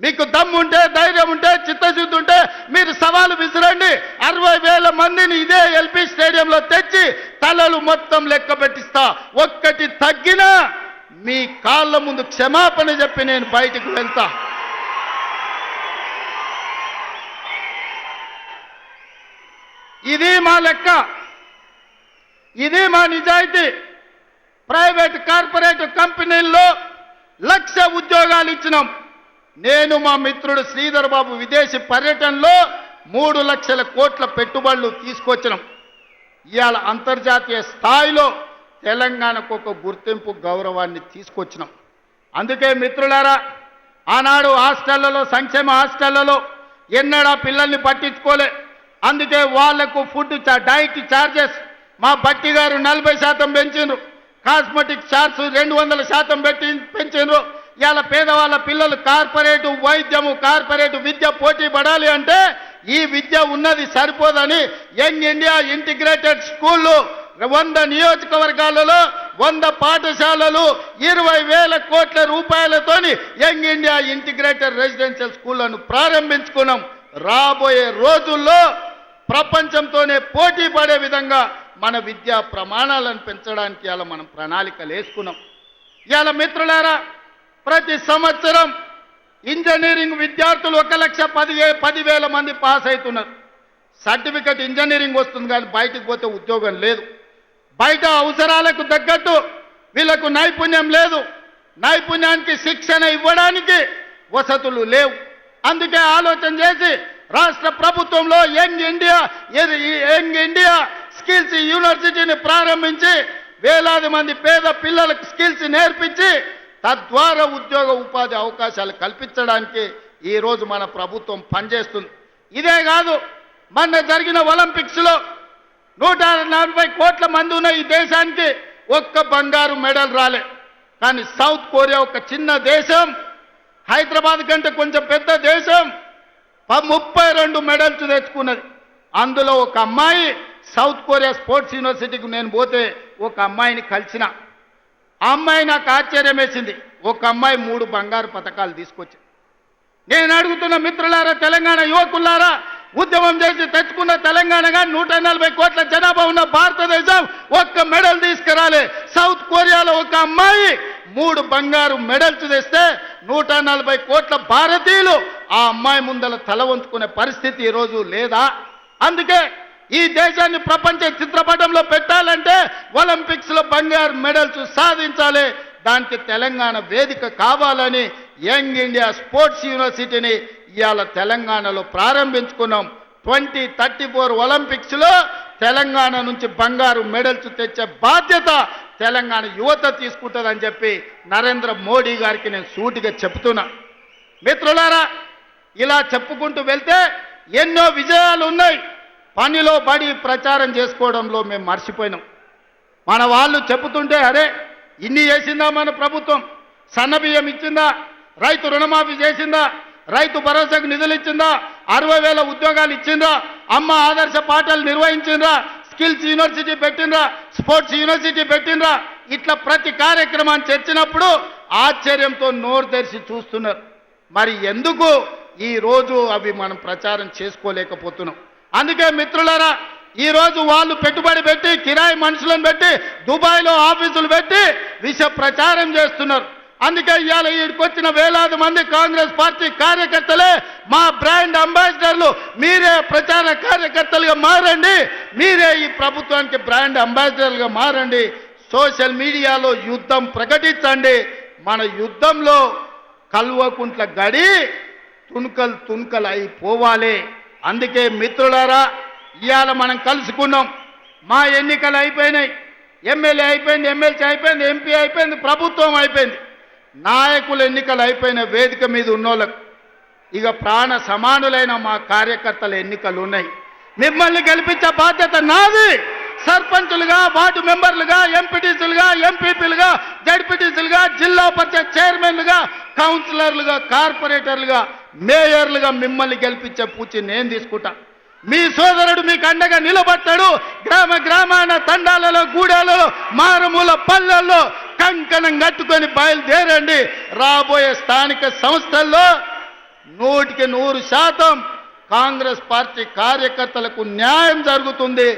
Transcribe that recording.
మీకు దమ్ము ఉంటే, ధైర్యం ఉంటే, చిత్తశుద్ధి ఉంటే మీరు సవాలు విసిరండి. 60,000 మందిని ఇదే ఎల్పీ స్టేడియంలో తెచ్చి తలలు మొత్తం లెక్క పెట్టిస్తా. ఒక్కటి తగ్గినా మీ కాళ్ళ ముందు క్షమాపణ చెప్పి నేను బయటికి వెళ్తా. ఇది మా లెక్క, ఇది మా నిజాయితీ. ప్రైవేట్ కార్పొరేట్ కంపెనీల్లో 1,00,000 ఉద్యోగాలు ఇచ్చినాం. నేను మా మిత్రుడు శ్రీధర్ బాబు విదేశీ పర్యటనలో 3 లక్షల కోట్ల పెట్టుబడులు తీసుకొచ్చినాం. ఇవాళ అంతర్జాతీయ స్థాయిలో తెలంగాణకు ఒక గుర్తింపు గౌరవాన్ని తీసుకొచ్చినాం. అందుకే మిత్రులారా, ఆనాడు హాస్టళ్లలో, సంక్షేమ హాస్టళ్లలో ఎన్నడా పిల్లల్ని పట్టించుకోలే. అందుకే వాళ్లకు ఫుడ్ డైట్ ఛార్జెస్ మా బట్టి గారు 40% పెంచిండ్రు. Cosmetic charge 200% పెంచిండ్రు. ఇవాళ పేదవాళ్ళ పిల్లలు కార్పొరేటు వైద్యము, కార్పొరేటు విద్య పోటీ పడాలి అంటే ఈ విద్య ఉన్నది సరిపోదని యంగ్ ఇండియా ఇంటిగ్రేటెడ్ స్కూళ్ళు 100 నియోజకవర్గాలలో 100 పాఠశాలలు 20,000 కోట్ల రూపాయలతోని యంగ్ ఇండియా ఇంటిగ్రేటెడ్ రెసిడెన్షియల్ స్కూళ్లను ప్రారంభించుకున్నాం. రాబోయే రోజుల్లో ప్రపంచంతోనే పోటీ పడే విధంగా మన విద్యా ప్రమాణాలను పెంచడానికి ఇలా మనం ప్రణాళికలు వేసుకున్నాం. ఇవాళ మిత్రులారా, ప్రతి సంవత్సరం ఇంజనీరింగ్ విద్యార్థులు 1,10,000 మంది పాస్ అవుతున్నారు. సర్టిఫికెట్ ఇంజనీరింగ్ వస్తుంది కానీ బయటకు పోతే ఉద్యోగం లేదు. బయట అవసరాలకు తగ్గట్టు వీళ్ళకు నైపుణ్యం లేదు. నైపుణ్యానికి శిక్షణ ఇవ్వడానికి వసతులు లేవు. అందుకే ఆలోచన చేసి రాష్ట్ర ప్రభుత్వంలో యంగ్ ఇండియా స్కిల్స్ యూనివర్సిటీని ప్రారంభించి వేలాది మంది పేద పిల్లలకు స్కిల్స్ నేర్పించి తద్వారా ఉద్యోగ ఉపాధి అవకాశాలు కల్పించడానికి ఈరోజు మన ప్రభుత్వం పనిచేస్తుంది. ఇదే కాదు, మొన్న జరిగిన ఒలింపిక్స్లో 140 కోట్ల మంది ఉన్న ఈ దేశానికి ఒక్క బంగారు మెడల్ రాలే. కానీ సౌత్ కొరియా ఒక చిన్న దేశం, హైదరాబాద్ కంటే కొంచెం పెద్ద దేశం, 32 మెడల్స్ తెచ్చుకున్నది. అందులో ఒక అమ్మాయి సౌత్ కొరియా స్పోర్ట్స్ యూనివర్సిటీకి నేను పోతే ఒక అమ్మాయిని కలిసిన. ఆ అమ్మాయి నాకు ఆశ్చర్యం వేసింది. ఒక అమ్మాయి 3 బంగారు పతకాలు తీసుకొచ్చింది. నేను అడుగుతున్న మిత్రులారా, తెలంగాణ యువకులారా, ఉద్యమం చేసి తెచ్చుకున్న తెలంగాణగా 140 కోట్ల జనాభా ఉన్న భారతదేశం ఒక్క మెడల్ తీసుకురాలే. సౌత్ కొరియాలో ఒక అమ్మాయి 3 బంగారు మెడల్స్ తెస్తే 140 కోట్ల భారతీయులు ఆ అమ్మాయి ముందల తల వంచుకునే పరిస్థితి ఈరోజు లేదా? అందుకే ఈ దేశాన్ని ప్రపంచ చిత్రపటంలో పెట్టాలంటే ఒలింపిక్స్లో బంగారు మెడల్స్ సాధించాలి. దానికి తెలంగాణ వేదిక కావాలని యంగ్ ఇండియా స్పోర్ట్స్ యూనివర్సిటీని ఇవాళ తెలంగాణలో ప్రారంభించుకున్నాం. 2034 ఒలింపిక్స్లో తెలంగాణ నుంచి బంగారు మెడల్స్ తెచ్చే బాధ్యత తెలంగాణ యువత తీసుకుంటుందని చెప్పి నరేంద్ర మోడీ గారికి నేను సూటిగా చెప్తున్నా. మిత్రులారా, ఇలా చెప్పుకుంటూ వెళ్తే ఎన్నో విజయాలు ఉన్నాయి. పనిలో పడి ప్రచారం చేసుకోవడంలో మేము మర్చిపోయినాం. మన వాళ్ళు చెబుతుంటే అరే ఇన్ని చేసిందా మన ప్రభుత్వం? సన్నబియ్యం ఇచ్చిందా? రైతు రుణమాఫీ చేసిందా? రైతు భరోసాకు నిధులు ఇచ్చిందా? 60,000 ఉద్యోగాలు ఇచ్చిందా? అమ్మ ఆదర్శ పాఠాలు నిర్వహించిందా? స్కిల్స్ యూనివర్సిటీ పెట్టిండ్రా? స్పోర్ట్స్ యూనివర్సిటీ పెట్టిండ్రా? ఇట్లా ప్రతి కార్యక్రమాన్ని చర్చినప్పుడు ఆశ్చర్యంతో నోరు తెరిచి చూస్తున్నారు. మరి ఎందుకు ఈరోజు అవి మనం ప్రచారం చేసుకోలేకపోతున్నాం? అందుకే మిత్రులారా, ఈరోజు వాళ్ళు పెట్టుబడి పెట్టి కిరాయి మనుషులను పెట్టి దుబాయ్లో ఆఫీసులు పెట్టి విష ప్రచారం చేస్తున్నారు. అందుకే ఇవాళ ఈడికొచ్చిన వేలాది మంది కాంగ్రెస్ పార్టీ కార్యకర్తలే మా బ్రాండ్ అంబాసిడర్లు. మీరే ప్రచార కార్యకర్తలుగా మారండి, మీరే ఈ ప్రభుత్వానికి బ్రాండ్ అంబాసిడర్లుగా మారండి. సోషల్ మీడియాలో యుద్ధం ప్రకటించండి. మన యుద్ధంలో కల్వకుంట్ల గడి తుణుకలు అయిపోవాలి. అందుకే మిత్రులారా, ఇవాళ మనం కలుసుకున్నాం. మా ఎన్నికలు అయిపోయినాయి. ఎమ్మెల్యే అయిపోయింది, ఎమ్మెల్సీ అయిపోయింది, ఎంపీ అయిపోయింది, ప్రభుత్వం అయిపోయింది. నాయకుల ఎన్నికలు అయిపోయిన వేదిక మీద ఉన్నోళ్ళకు ఇక ప్రాణ సమానులైన మా కార్యకర్తల ఎన్నికలు ఉన్నాయి. మిమ్మల్ని గెలిపించే బాధ్యత నాది. సర్పంచులుగా, వార్డు మెంబర్లుగా, ఎంపీటీసీలుగా, ఎంపీపీలుగా, జడ్పీటీసీలుగా, జిల్లా పరిషత్ చైర్మన్లుగా, కౌన్సిలర్లుగా, కార్పొరేటర్లుగా, మేయర్లుగా మిమ్మల్ని గెలిపించే పూచి నేను తీసుకుంటా. మీ సోదరుడు మీకు అండగా నిలబడతాడు. గ్రామాన తండాలలో, గూడాలలో, మారుమూల పల్లెల్లో కంకణం కట్టుకొని బయలుదేరండి. రాబోయే స్థానిక సంస్థల్లో 100% కాంగ్రెస్ పార్టీ కార్యకర్తలకు న్యాయం జరుగుతుంది.